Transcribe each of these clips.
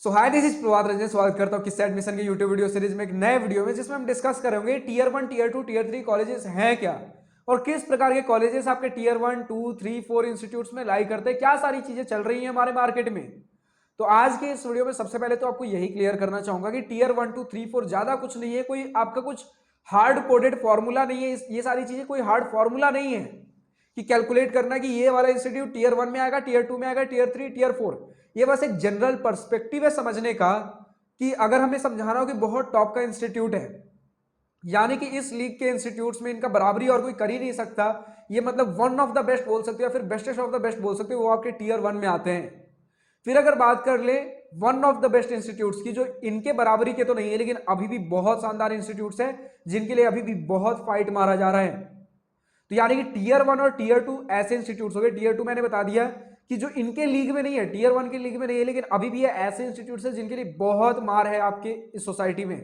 So hi, this is Prabhat Ranjan. स्वागत करता हूं किस एडमिशन के यूट्यूब वीडियो सीरीज में एक नए वीडियो में, जिसमें हम डिस्कस करेंगे टीयर 1, टीयर 2, टीयर 3 कॉलेजेस हैं क्या और किस प्रकार के कॉलेजेस आपके टीयर 1, 2, 3, 4 इंस्टीट्यूट्स में लाई करते हैं, क्या सारी चीजें चल रही हैं हमारे मार्केट में। तो आज के इस वीडियो में सबसे पहले तो आपको यही क्लियर करना चाहूंगा कि टीयर 1, 2, 3, 4 ज्यादा कुछ नहीं है, कोई आपका कुछ हार्ड कोडेड फॉर्मूला नहीं है। ये सारी चीजें कोई हार्ड फॉर्मूला नहीं है कि कैलकुलेट करना कि ये वाला इंस्टीट्यूट टीयर 1 में आएगा, टीयर 2 में आएगा, टीयर 3, टीयर 4। ये बस एक जनरल पर्सपेक्टिव है समझने का कि अगर हमें समझाना हो कि बहुत टॉप का इंस्टीट्यूट है, यानी कि इस लीग के इंस्टीट्यूट्स में इनका बराबरी और कोई कर ही नहीं सकता, ये मतलब वन ऑफ द बेस्ट बोल सकते हो या फिर बेस्टेस्ट ऑफ द बेस्ट बोल सकते हो, वो आपके टीयर 1 में आते हैं। फिर अगर बात कर ले one of the best institutes की, जो इनके बराबरी के तो नहीं है लेकिन अभी भी बहुत शानदार इंस्टीट्यूट्स हैं जिनके लिए अभी भी बहुत फाइट मारा जा रहा है। तो यानी कि टीयर 1 और टीयर 2 ऐसे इंस्टीट्यूट्स हो गए। टीयर 2 मैंने बता दिया कि जो इनके लीग में नहीं है, टीयर 1 के लीग में नहीं है, लेकिन अभी भी ये ऐसे इंस्टीट्यूट्स हैं जिनके लिए बहुत मार है आपके इस सोसाइटी में।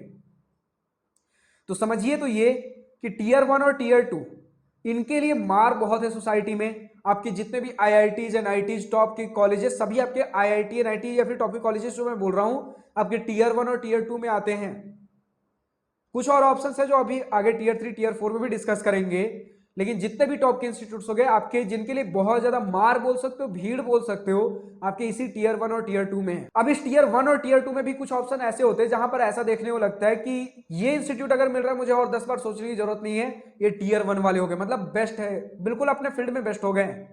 तो समझिए तो ये कि टीयर 1 और टीयर 2 इनके लिए मार बहुत है सोसाइटी में। आपके जितने भी आईआईटीज एनआईटीज टॉप के कॉलेजेस, सभी आपके आईआईटी एनआईटी या फिर टॉप के कॉलेजेस जो मैं बोल रहा हूं, आपके टीयर 1 और टीयर 2 में आते हैं। कुछ और ऑप्शंस है जो अभी आगे टीयर 3 टीयर 4 में भी डिस्कस करेंगे, लेकिन जितने भी टॉप के इंस्टीट्यूट्स हो गए आपके, जिनके लिए बहुत ज्यादा मार बोल सकते हो, भीड़ बोल सकते हो, आपके इसी टीयर 1 और टीयर 2 में है। अब इस टीयर 1 और टीयर 2 में भी कुछ ऑप्शन ऐसे होते हैं जहां पर ऐसा देखने को लगता है कि ये इंस्टीट्यूट अगर मिल रहा है मुझे और 10 बार सोचने की जरूरत नहीं है, ये टीयर 1 वाले हो गए, मतलब बेस्ट है, बिल्कुल अपने फील्ड में बेस्ट हो गए।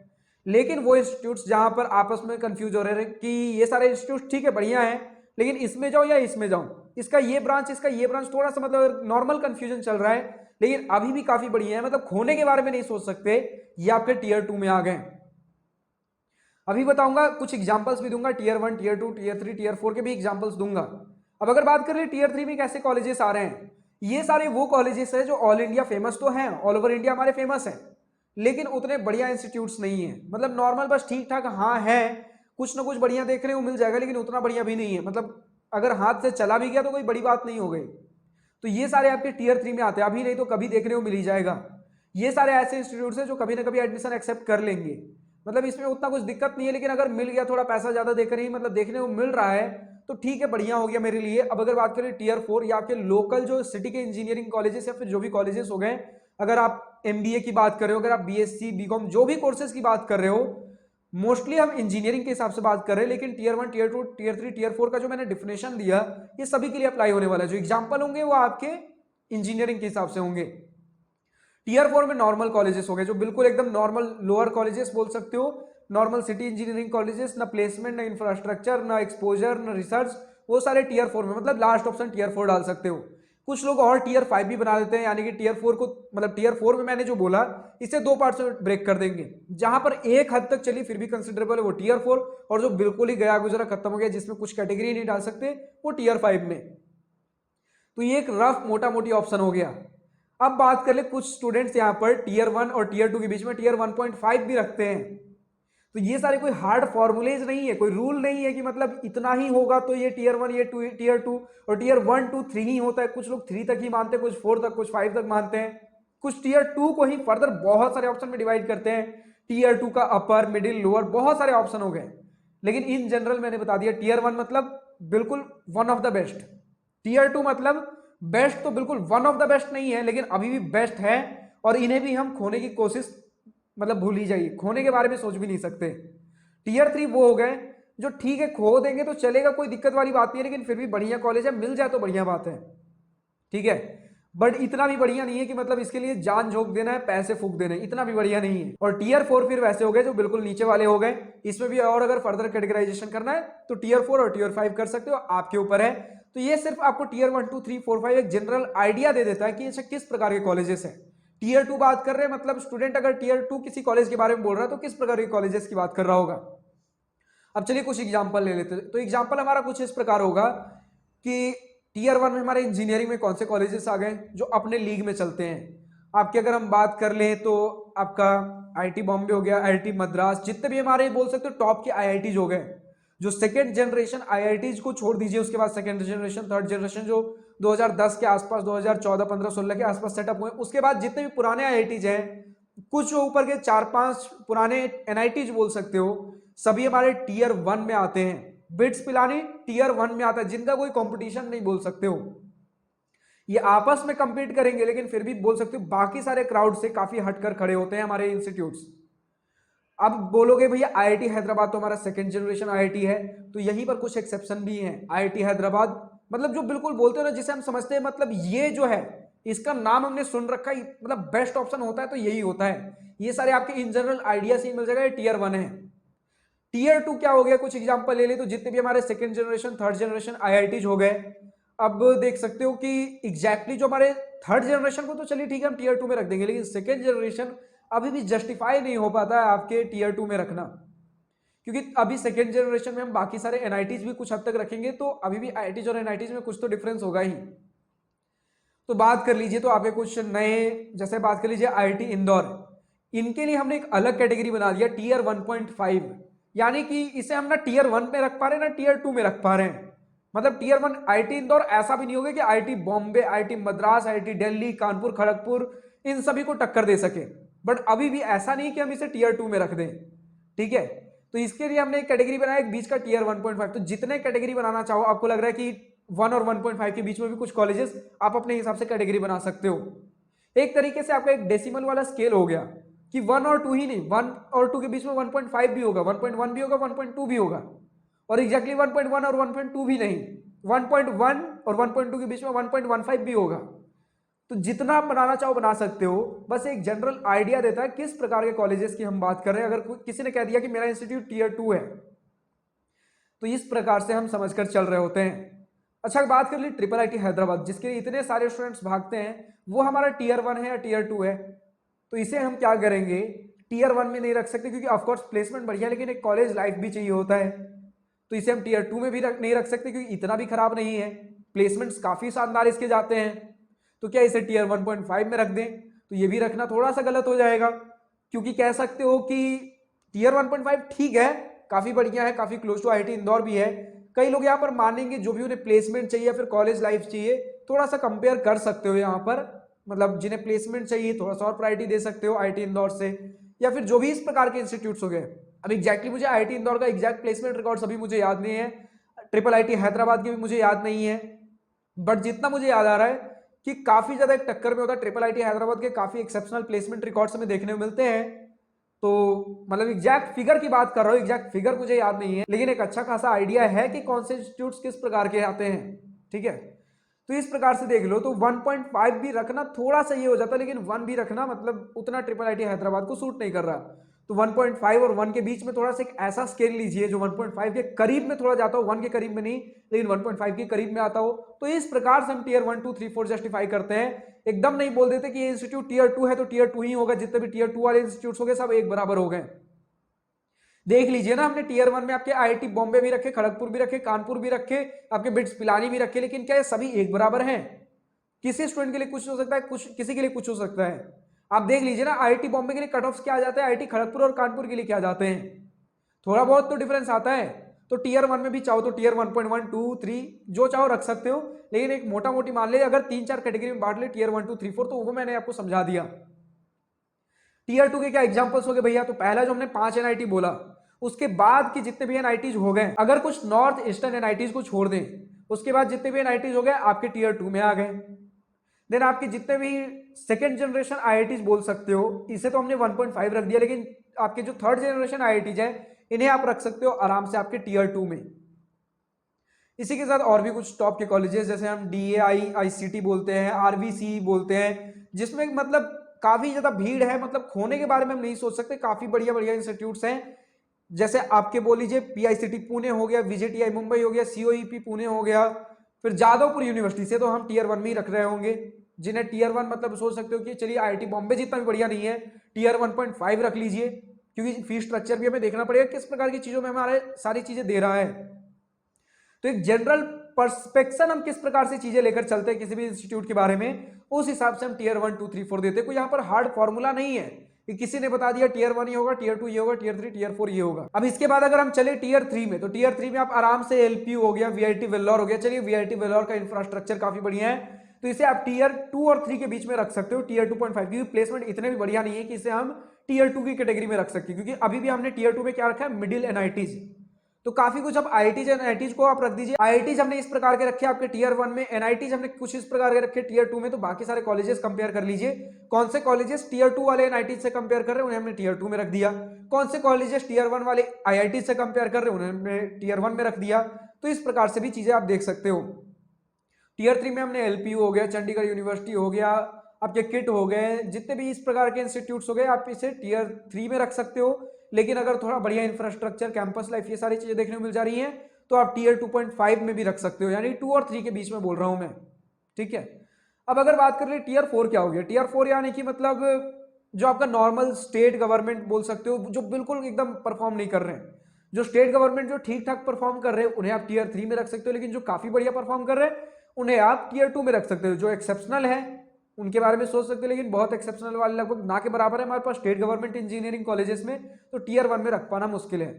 लेकिन वो इंस्टीट्यूट्स जहां पर आपस में कंफ्यूज हो रहे हैं कि ये सारे इंस्टीट्यूट ठीक है, बढ़िया है, लेकिन इसमें जाओ या इसमें जाओ, इसका ये ब्रांच, थोड़ा सा मतलब नॉर्मल कंफ्यूजन चल रहा है, लेकिन अभी भी काफी बढ़िया है, मतलब खोने के बारे में नहीं सोच सकते, ये आपके टीयर 2 में आ गए। अभी बताऊंगा, कुछ एग्जांपल्स भी दूंगा, टीयर 1, टीयर 2, टीयर 3, टीयर 4 के भी एग्जांपल्स दूंगा। अब अगर बात करें टीयर 3 में कैसे कॉलेजेस आ रहे हैं, ये सारे वो कॉलेजेस है जो ऑल इंडिया फेमस तो हैं, ऑल ओवर इंडिया हमारे फेमस है, लेकिन उतने बढ़िया इंस्टीट्यूट्स नहीं है, मतलब नॉर्मल, बस ठीक ठाक हाँ है, कुछ ना कुछ बढ़िया देखने को मिल जाएगा, लेकिन उतना बढ़िया भी नहीं है, मतलब अगर हाथ से चला भी गया तो कोई बड़ी बात नहीं हो गई। तो ये सारे आपके टीयर 3 में आते हैं, अभी नहीं तो कभी देखने को मिल ही जाएगा। ये सारे ऐसे इंस्टीट्यूट्स हैं जो कभी ना कभी एडमिशन एक्सेप्ट कर लेंगे, मतलब इसमें उतना कुछ दिक्कत नहीं है, लेकिन अगर मिल गया, थोड़ा पैसा ज्यादा देकर ही मतलब देखने को मिल रहा है, तो ठीक है, बढ़िया हो गया मेरे लिए। अब अगर बात करें टीयर 4 या आपके लोकल जो सिटी के इंजीनियरिंग कॉलेजेस या फिर जो भी कॉलेजेस हो गए, अगर आप एमबीए की बात कर रहे हो, अगर आप बीएससी बीकॉम जो भी कोर्सेज की बात कर रहे हो, मोस्टली हम इंजीनियरिंग के हिसाब से बात कर रहे हैं, लेकिन टीयर 1, टीयर 2, टीयर 3, टीयर 4 का जो मैंने डिफिनेशन दिया, ये सभी के लिए अप्लाई होने वाला है। जो एग्जाम्पल होंगे वो आपके इंजीनियरिंग के हिसाब से होंगे। टीयर 4 में नॉर्मल कॉलेजेस हो गए, जो बिल्कुल एकदम नॉर्मल लोअर कॉलेजेस बोल सकते हो, नॉर्मल सिटी इंजीनियरिंग कॉलेजेस, ना प्लेसमेंट, ना इंफ्रास्ट्रक्चर, ना एक्सपोजर, ना रिसर्च, वो सारे टीयर 4 में, मतलब लास्ट ऑप्शन टीयर 4 डाल सकते हो। कुछ लोग और टीयर 5 भी बना देते हैं, यानी कि टीयर 4 को, मतलब टीयर 4 में मैंने जो बोला इसे दो पार्ट्स में ब्रेक कर देंगे, जहां पर एक हद तक चली फिर भी कंसिडरेबल है वो टीयर 4, और जो बिल्कुल ही गया गुजरा खत्म हो गया, जिसमें कुछ कैटेगरी नहीं डाल सकते, वो टीयर 5 में। तो ये एक रफ मोटा मोटी ऑप्शन हो गया। अब बात कर ले, कुछ स्टूडेंट्स यहाँ पर टीयर 1 और टीयर 2 के बीच में टीयर 1.5 भी रखते हैं। तो ये सारे कोई हार्ड फॉर्मूलेज नहीं है, कोई रूल नहीं है कि मतलब इतना ही होगा तो ये टीयर 1, ये टीयर 2, और टीयर 1, 2, 3 ही होता है। कुछ लोग 3 तक ही मानते हैं, कुछ 4 तक, कुछ 5 तक मानते हैं, कुछ टीयर 2 को ही फर्दर बहुत सारे ऑप्शन में डिवाइड करते हैं। टीयर 2 का अपर, मिडिल, लोअर, बहुत सारे ऑप्शन हो गए, लेकिन इन जनरल मैंने बता दिया, टीयर 1 मतलब बिल्कुल one of the best, tier 2 मतलब बेस्ट तो बिल्कुल वन ऑफ द बेस्ट नहीं है, लेकिन अभी भी बेस्ट है, और इन्हें भी हम खोने की कोशिश, मतलब भूल ही जाइए, खोने के बारे में सोच भी नहीं सकते। टीयर 3 वो हो गए जो ठीक है, खो देंगे तो चलेगा, कोई दिक्कत वाली बात नहीं है, लेकिन फिर भी बढ़िया कॉलेज है, मिल जाए तो बढ़िया बात है, ठीक है, बट इतना भी बढ़िया नहीं है कि मतलब इसके लिए जान झोंक देना है, पैसे फूक देना है, इतना भी बढ़िया नहीं है। और टीयर 4 फिर वैसे हो गए जो बिल्कुल नीचे वाले हो गए, इसमें भी और अगर फर्दर कैटेगराइजेशन करना है तो टीयर 4 और टीयर 5 कर सकते हो, आपके ऊपर है। तो ये सिर्फ आपको टीयर 1, 2, 3, 4, 5 एक जनरल आइडिया दे देता है कि ऐसे किस प्रकार के कॉलेजेस हैं। टीयर 2 बात कर रहे हैं, मतलब स्टूडेंट अगर टीयर 2 किसी कॉलेज के बारे में बोल रहा है तो किस प्रकार के कॉलेजेस की बात कर रहा होगा। अब चलिए कुछ एग्जाम्पल ले लेते हैं। तो एग्जाम्पल हमारा कुछ इस प्रकार होगा कि टीयर 1 में हमारे इंजीनियरिंग में कौन से कॉलेजेस आ गए जो अपने लीग में चलते हैं। आपकी अगर हम बात कर लें तो आपका आईआईटी बॉम्बे हो गया, आईआईटी मद्रास, जितने भी हमारे बोल सकते हो टॉप के आईआईटीज हो गए। जो सेकेंड जनरेशन आईआईटीज को छोड़ दीजिए, उसके बाद सेकेंड जनरेशन, थर्ड जनरेशन जो 2010 के आसपास, 2014, 15, 16 के आसपास सेटअप हुए, उसके बाद जितने भी पुराने आईआईटीज हैं, कुछ ऊपर के 4-5 पुराने एनआईटीज बोल सकते हो, सभी हमारे टीयर 1 में आते हैं। बिट्स पिलानी टीयर 1 में आता है, जिनका कोई कंपटीशन नहीं बोल सकते हो, ये आपस में कंपीट करेंगे लेकिन फिर भी बोल सकते हो बाकी सारे क्राउड से काफी हटकर खड़े होते हैं हमारे इंस्टीट्यूट्स। अब बोलोगे भैया आईआईटी हैदराबाद तो हमारा सेकंड जनरेशन आईआईटी है, तो यहीं पर कुछ एक्सेप्शन भी हैं। आईआईटी हैदराबाद मतलब जो बिल्कुल बोलते हो ना, जिसे हम समझते हैं मतलब ये जो है इसका नाम हमने सुन रखा है, मतलब बेस्ट ऑप्शन होता है तो यही होता है। ये सारे आपके इन जनरल आइडिया से मिल जाएगा, ये टीयर 1 है। टीयर 2 क्या हो गया, कुछ एग्जांपल ले ले तो जितने भी हमारे second generation third generation IITs हो गए, अब देख सकते हो कि एग्जैक्टली जो हमारे थर्ड जनरेशन को तो चलिए ठीक है हम टीयर 2 में रख देंगे, लेकिन सेकंड जनरेशन अभी भी जस्टिफाई नहीं हो पाता है आपके टीयर 2 में रखना, क्योंकि अभी सेकंड जनरेशन में हम बाकी सारे एनआईटीज भी कुछ हद तक रखेंगे तो अभी भी आईआईटीज और एनआईटीज में कुछ तो डिफरेंस होगा ही। तो बात कर लीजिए तो आपके कुछ नए, जैसे बात कर लीजिए आईआईटी इंदौर, इनके लिए हमने एक अलग कैटेगरी बना दिया टीयर 1.5, यानी कि इसे हम ना टीयर 1 में रख पा रहे हैं ना टीयर 2 में रख पा रहे हैं। मतलब टीयर 1 आईआईटी इंदौर ऐसा भी नहीं होगा कि IIT Bombay, IIT Madras, IIT Delhi, Kanpur, Kharagpur इन सभी को टक्कर दे सके, बट अभी भी ऐसा नहीं कि हम इसे टीयर 2 में रख दें, ठीक है। तो इसके लिए हमने एक कैटेगरी बनाया एक बीच का टीयर 1.5। तो जितने कैटेगरी बनाना चाहो, आपको लग रहा है कि 1 और 1.5 के बीच में भी कुछ कॉलेजेस आप अपने हिसाब से कैटेगरी बना सकते हो। एक तरीके से आपका एक डेसिमल वाला स्केल हो गया कि 1 और 2 ही नहीं, 1 और 2 के बीच में 1.5 भी होगा, 1.1 भी होगा, 1.2 भी होगा, और एग्जैक्टली 1.1 और 1.2 भी नहीं, 1.1 और 1.2 के बीच में 1.15 भी होगा। तो जितना आप बनाना चाहो बना सकते हो, बस एक जनरल आइडिया देता है किस प्रकार के कॉलेजेस की हम बात कर रहे हैं। अगर किसी ने कह दिया कि मेरा इंस्टीट्यूट टीयर 2 है, तो इस प्रकार से हम समझकर चल रहे होते हैं। अच्छा, बात कर ली ट्रिपल आईटी हैदराबाद, जिसके लिए इतने सारे स्टूडेंट्स भागते हैं, वो हमारा टीयर 1 है या टीयर 2 है। तो इसे हम क्या करेंगे, टीयर 1 में नहीं रख सकते क्योंकि ऑफकोर्स प्लेसमेंट बढ़िया, लेकिन एक कॉलेज लाइफ भी चाहिए होता है। तो इसे हम टीयर 2 में भी नहीं रख सकते क्योंकि इतना भी खराब नहीं है, प्लेसमेंट्स काफी शानदार इसके जाते हैं। तो क्या इसे टीयर 1.5 में रख दें, तो ये भी रखना थोड़ा सा गलत हो जाएगा, क्योंकि कह सकते हो कि टीयर 1.5 ठीक है, काफी बढ़िया है, काफी क्लोज टू आईआईटी इंदौर भी है। कई लोग यहाँ पर मानेंगे जो भी उन्हें प्लेसमेंट चाहिए या फिर कॉलेज लाइफ चाहिए, थोड़ा सा कंपेयर कर सकते हो यहाँ पर, मतलब जिन्हें प्लेसमेंट चाहिए थोड़ा सा और प्रायोरिटी दे सकते हो आईआईटी इंदौर से, या फिर जो भी इस प्रकार के इंस्टीट्यूट्स हो गए। अब एग्जैक्टली मुझे आईआईटी इंदौर का एग्जैक्ट प्लेसमेंट रिकॉर्ड अभी मुझे याद नहीं है, ट्रिपल आईटी हैदराबाद के भी मुझे याद नहीं है, बट जितना मुझे याद आ रहा है कि काफी ज्यादा एक टक्कर में होता है। ट्रिपल आईटी हैदराबाद के काफी एक्सेप्शनल प्लेसमेंट रिकॉर्ड्स हमें देखने को मिलते हैं। तो मतलब एग्जैक्ट फिगर की बात कर रहा हूँ, एग्जैक्ट फिगर मुझे याद नहीं है, लेकिन एक अच्छा खासा आइडिया है कि कौन से इंस्टीट्यूट्स किस प्रकार के आते हैं, ठीक है। तो इस प्रकार से देख लो, तो 1.5 भी रखना थोड़ा सा ये हो जाता है, लेकिन 1 भी रखना मतलब उतना ट्रिपल आईटी हैदराबाद को सूट नहीं कर रहा। तो 1.5 और 1 के बीच में थोड़ा सा एक ऐसा स्केल लीजिए जो 1.5 के करीब में थोड़ा जाता हो, 1 के करीब में नहीं लेकिन 1.5 के करीब में आता हो। तो इस प्रकार से हम टीयर 1 2 3 4 जस्टिफाई करते हैं, एकदम नहीं बोल देते कि ये इंस्टीट्यूट टीयर 2 है तो टीयर 2 ही होगा, जितने भी टीयर 2 वाले इंस्टीट्यूट हो गए सब एक बराबर हो गए। देख लीजिए ना, हमने टीयर 1 में आपके आईआईटी बॉम्बे भी रखे, खड़गपुर भी रखे, कानपुर भी रखे, आपके बिट्स पिलानी भी रखे, लेकिन क्या ये सभी एक बराबर हैं? किसी स्टूडेंट के लिए कुछ हो सकता है, कुछ किसी के लिए कुछ हो सकता है। आप देख लीजिए ना, आईआईटी बॉम्बे के लिए कट ऑफ क्या आ जाते हैं, आईआईटी खड़गपुर और कानपुर के लिए क्या जाते हैं, थोड़ा बहुत तो डिफरेंस आता है। तो टीयर 1 में भी चाहो तो टीयर 1.1 2 3 जो चाहो रख सकते हो, लेकिन एक मोटा मोटी मान ले अगर 3-4 कैटेगरी में बांट ले, टीयर 1 2 3 4, तो वो मैंने आपको समझा दिया। टीयर 2 के क्या एग्जांपल्स हो गए भैया, तो पहला जो हमने 5 एनआईटी बोला, उसके बाद के जितने भी एनआईटीज हो गए, अगर कुछ नॉर्थ ईस्टर्न एनआईटीज को छोड़ दें, उसके बाद जितने भी एनआईटीज हो गए आपके टीयर 2 में आ गए। देन आपके जितने भी सेकेंड जनरेशन आईआईटीज बोल सकते हो, इसे तो हमने 1.5 रख दिया, लेकिन आपके जो थर्ड जनरेशन आईआईटीज है इन्हें आप रख सकते हो आराम से आपके टीयर 2 में। इसी के साथ और भी कुछ टॉप के कॉलेजेस, जैसे हम डीएआई आईसीटी बोलते हैं, आरवीसी बोलते हैं, जिसमें मतलब काफी ज्यादा भीड़ है, मतलब खोने के बारे में हम नहीं सोच सकते, काफी बढ़िया बढ़िया इंस्टीट्यूट्स हैं। जैसे आपके बोल लीजिए पीआईसीटी पुणे हो गया, विजेटीआई मुंबई हो गया, सीओईपी पुणे हो गया, फिर जादवपुर यूनिवर्सिटी से तो हम टीयर 1 में ही रख रहे होंगे, जिन्हें टीयर 1 मतलब सोच सकते हो कि चलिए आईआईटी बॉम्बे जितना भी बढ़िया नहीं है, टीयर 1.5 रख लीजिए, क्योंकि फीस स्ट्रक्चर भी हमें देखना पड़ेगा किस प्रकार की चीजों में हमारे सारी चीजें दे रहा है। तो एक जनरल पर्सपेक्शन हम किस प्रकार से चीजें लेकर चलते हैं किसी भी इंस्टीट्यूट के बारे में, उस हिसाब से हम टीयर 1 2 3 4 देते हैं। कोई यहाँ पर हार्ड फॉर्मूला नहीं है कि किसी ने बता दिया टीयर 1 ये होगा, टीयर 2 ये होगा, टीयर 3 टीयर 4 ये होगा। अब इसके बाद अगर हम चले टीयर 3 में, तो टीयर 3 में आप आराम से एलपीयू हो गया, वीआईटी वेल्लोर हो गया। चलिए वीआईटी वेल्लोर का इंफ्रास्ट्रक्चर काफी बढ़िया है, तो इसे आप टीयर 2 और 3 के बीच में रख सकते हो, टीयर 2.5, क्योंकि प्लेसमेंट इतने भी बढ़िया नहीं है कि इसे हम टीयर 2 की कैटेगरी में रख सकते, क्योंकि अभी भी हमने टीयर 2 में क्या रखा है, मिडिल एनआईटीज। तो काफी कुछ अब आईआईटीज एनआईटीज को आप रख दीजिए। आईआईटीज हमने इस प्रकार के रखे आपके टीयर 1 में, एनआईटीज हमने कुछ इस प्रकार के रखे टीयर 2 में। तो बाकी सारे कॉलेजेस कंपेयर कर लीजिए, कौन से कॉलेजेस टीयर 2 वाले एनआईटीज से कंपेयर कर रहे हैं उन्हें हमने टीयर 2 में रख दिया, कौन से कॉलेजेस टीयर 1 वाले आईआईटी से कंपेयर कर रहे हैं उन्हें हमने टीयर 1 में रख दिया। तो इस प्रकार से भी चीजें आप देख सकते हो। टीयर 3 में हमने एलपीयू हो गया, चंडीगढ़ यूनिवर्सिटी हो गया, आपके किट हो गए, जितने भी इस प्रकार के इंस्टीट्यूट्स हो गए आप इसे टीयर 3 में रख सकते हो। लेकिन अगर थोड़ा बढ़िया इंफ्रास्ट्रक्चर, कैंपस लाइफ, ये सारी चीजें देखने को मिल जा रही हैं तो आप टीयर 2.5 में भी रख सकते हो, यानी 2 और 3 के बीच में बोल रहा हूं मैं, ठीक है। अब अगर बात कर ले टीयर 4 क्या हो गया, टीयर 4 यानी कि मतलब जो आपका नॉर्मल स्टेट गवर्नमेंट बोल सकते हो, जो बिल्कुल एकदम परफॉर्म नहीं कर रहे हैं, जो स्टेट गवर्नमेंट जो ठीक ठाक परफॉर्म कर रहे हैं उन्हें आप टीयर 3 में रख सकते हो। लेकिन जो काफी बढ़िया परफॉर्म कर रहे हैं उन्हें आप टीयर 2 में रख सकते हो। जो एक्सेप्शनल है उनके बारे में सोच सकते हो, लेकिन बहुत एक्सेप्शनल वाले लगभग ना के बराबर है हमारे पास स्टेट गवर्नमेंट इंजीनियरिंग कॉलेजेस में, तो टीयर 1 में रख पाना मुश्किल है।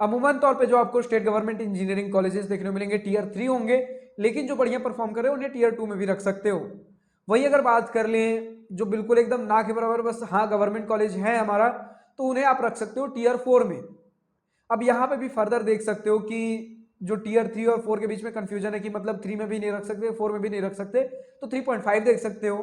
अमूमन तौर पे जो आपको स्टेट गवर्नमेंट इंजीनियरिंग कॉलेजेस देखने को मिलेंगे टीयर 3 होंगे, लेकिन जो बढ़िया परफॉर्म कर रहे हैं उन्हें टीयर 2 में भी रख सकते हो। वही अगर बात कर लें जो बिल्कुल एकदम ना के बराबर बस हाँ गवर्नमेंट कॉलेज है हमारा, तो उन्हें आप रख सकते हो टीयर 4 में। अब यहाँ पे भी फर्दर देख सकते हो कि जो टीयर 3 और 4 के बीच में कंफ्यूजन है कि मतलब 3 में भी नहीं रख सकते, 4 में भी नहीं रख सकते, तो 3.5 देख सकते हो।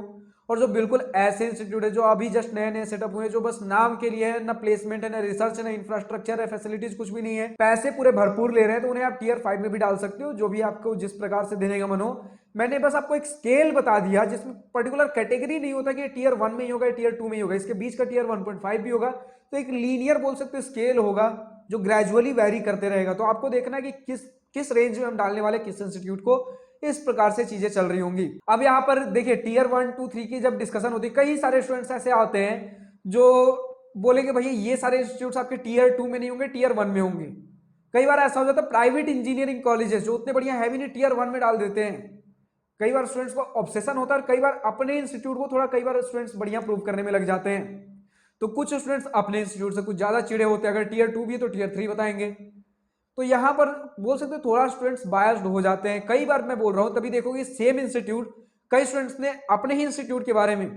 और जो बिल्कुल ऐसे इंस्टीट्यूट है जो अभी जस्ट नए नए सेटअप हुए, जो बस नाम के लिए है, ना प्लेसमेंट है, ना रिसर्च है, ना इंफ्रास्ट्रक्चर है, फैसिलिटीज कुछ भी नहीं है, पैसे पूरे भरपूर ले रहे हैं, तो उन्हें आप टीयर 5 में भी डाल सकते हो, जो भी आपको जिस प्रकार से देने का मन हो। मैंने बस आपको एक स्केल बता दिया जिसमें पर्टिकुलर कैटेगरी नहीं होता कि टीयर 1 में ही होगा, टीयर 2 में ही होगा, इसके बीच का टीयर 1.5 भी होगा। तो एक लीनियर बोल सकते हो स्केल होगा जो ग्रेजुअली वैरी करते रहेगा। तो आपको देखना है कि किस रेंज में हम डालने वाले किस इंस्टीट्यूट को, इस प्रकार से चीजें चल रही होंगी। अब यहाँ पर देखिए टीयर 1, 2, 3 की जब डिस्कशन होती है, कई सारे स्टूडेंट्स ऐसे आते हैं जो बोलेंगे भैया ये सारे इंस्टीट्यूट्स आपके टीयर 2 में नहीं होंगे, टीयर 1 में होंगे। कई बार ऐसा हो जाता है प्राइवेट इंजीनियरिंग कॉलेजेस जो उतने बढ़िया है भी नहीं, टीयर 1 में डाल देते हैं। कई बार स्टूडेंट्स को ऑब्सेशन होता है, कई बार अपने इंस्टीट्यूट को थोड़ा कई बार स्टूडेंट्स बढ़िया प्रूव करने में लग जाते हैं। तो कुछ स्टूडेंट्स अपने इंस्टीट्यूट से कुछ ज्यादा चिड़े होते हैं, अगर टीयर 2 भी है तो टीयर 3 बताएंगे। तो यहां पर बोल सकते हैं थोड़ा स्टूडेंट्स बायस्ड हो जाते हैं। कई बार मैं बोल रहा हूं तभी देखोगे सेम इंस्टीट्यूट कई स्टूडेंट्स ने अपने ही इंस्टीट्यूट के बारे में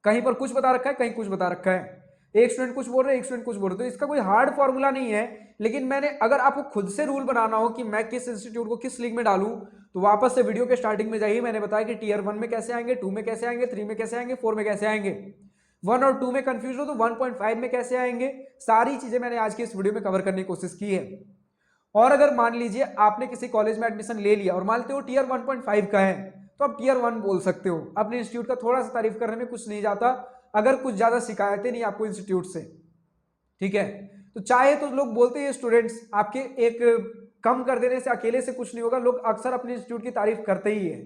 कहीं पर कुछ बता रखा है, कहीं कुछ बता रखा है। एक स्टूडेंट कुछ बोल रहे हैं, एक स्टूडेंट कुछ बोल रहे हैं। तो इसका कोई हार्ड फॉर्मूला नहीं है, लेकिन मैंने अगर आपको खुद से रूल बनाना हो कि मैं किस इंस्टीट्यूट को किस लीग में डालूं, तो वापस से वीडियो के स्टार्टिंग में जाइए। मैंने बताया कि टीयर 1 में कैसे आएंगे, 2 में कैसे आएंगे, 3 में कैसे आएंगे, 4 में कैसे आएंगे। 1 और 2 में कंफ्यूज हो तो 1.5 में कैसे आएंगे। सारी चीजें मैंने आज की इस वीडियो में कवर करने की कोशिश की है। और अगर मान लीजिए आपने किसी कॉलेज में एडमिशन ले लिया और मानते हो टीयर 1.5 का है, तो आप टीयर 1 बोल सकते हो। अपने इंस्टीट्यूट का थोड़ा सा तारीफ करने में कुछ नहीं जाता, अगर कुछ ज्यादा शिकायतें नहीं आपको इंस्टीट्यूट से, ठीक है। तो चाहे तो लोग बोलते हैं स्टूडेंट्स आपके एक कम कर देने से अकेले से कुछ नहीं होगा, लोग अक्सर अपने इंस्टीट्यूट की तारीफ करते ही है।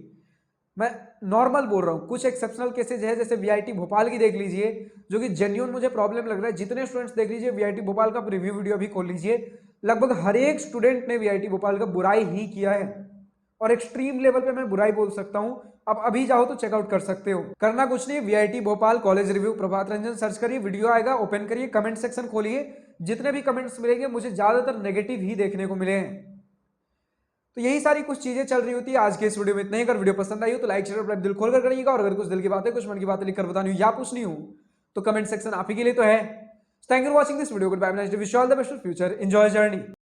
मैं नॉर्मल बोल रहा हूँ, कुछ एक्सेप्शनल केसेज है जैसे वीआईटी भोपाल की देख लीजिए, जो कि जेन्युइन मुझे प्रॉब्लम लग रहा है। जितने स्टूडेंट्स देख लीजिए वीआईटी भोपाल का रिव्यू वीडियो भी खोल लीजिए, लगभग हर एक स्टूडेंट ने वीआईटी भोपाल का बुराई ही किया है, और एक्सट्रीम लेवल पे मैं बुराई बोल सकता हूं। अब अभी जाओ तो चेकआउट कर सकते हो, करना कुछ नहीं, VIT Bhopal college review Prabhat Ranjan search करिए, वीडियो आएगा, ओपन करिए, कमेंट सेक्शन खोलिए। जितने भी कमेंट्स मिलेंगे मुझे ज्यादातर नेगेटिव ही देखने को मिले हैं। तो यही सारी कुछ चीजें चल रही होती है। आज के इस वीडियो में इतना ही। अगर वीडियो पसंद आई हो तो लाइक शेयर अपना दिल खोलकर करिएगा, और अगर कुछ दिल की बातें, कुछ मन की बातें लिखकर बतानी हो या पूछनी हो तो कमेंट सेक्शन आप ही के लिए तो है। Thank you for watching this video, good bye, nice day, wish all the best for future, enjoy journey.